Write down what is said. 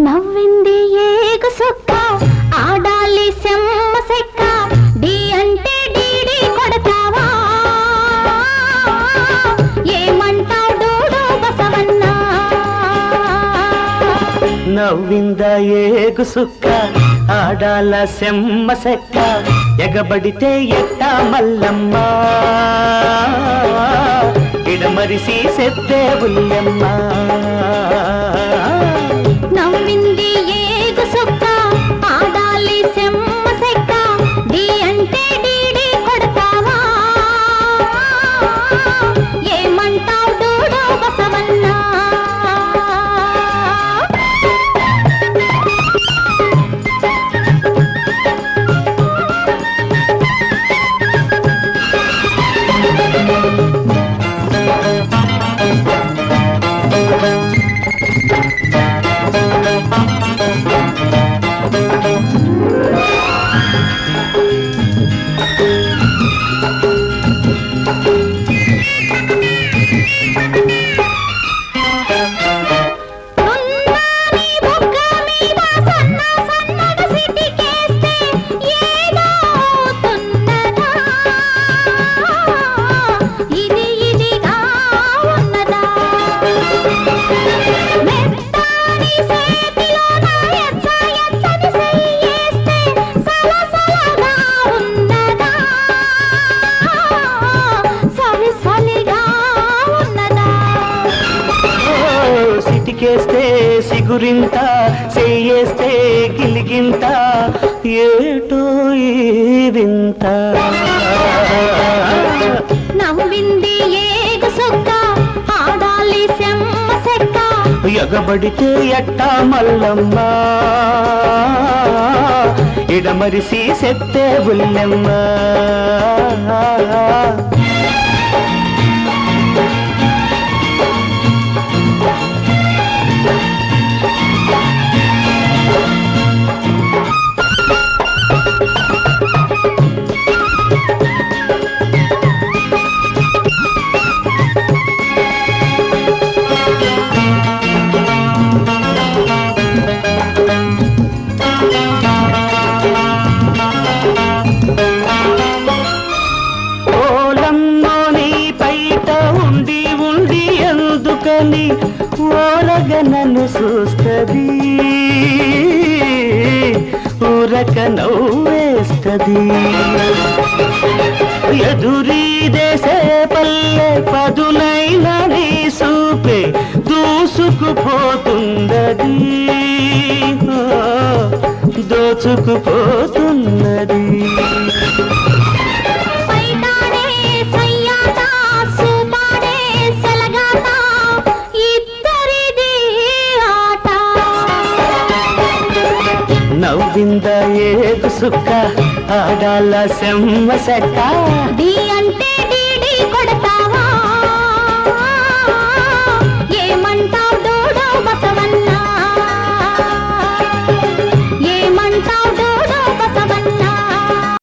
నవ్వింది ఏగు సుక్క ఆడాలి సెమ్మ సెక్క డి అంటే డీడీ కొడతావా ఏమంటావు డూడు బసవన్నా నవ్వింద ఏగు సుక్క ఆడాల సెమ్మ సెక్క ఎగబడితే ఎట్ట మల్లమ్మ ఇడమరిసి సెత్తే బుల్లెమ్మ నవ్వింది ఏగు సుక్క ఆడాలి సెమ్మ సెక్క డి అంటే డీడీ కొడతావా ఏమంటావు డూడు బసవన్నా సిటికేస్తే సిగురింత చెయ్యేస్తే గిలిగింత ఏటో ఈ వింత నవ్వింది ఏగు సుక్క ఆడాలి సెమ్మ సెక్క ఎగబడితే ఎట్ట మల్లమ్మ ఇడమరిసి సెత్తే బుల్లెమ్మ ఎందుకని ఓరగ నన్ను చూస్తది ఊరక నవ్వేస్తది ఎదురీదేసే పల్లె పదునైన నీ సూపే దూసుకుపోతున్నది దోచుకుపోతున్నది నవ్వింద ఏగు సుక్క ఆడాల సెమ్మ సెక్క డి అంటే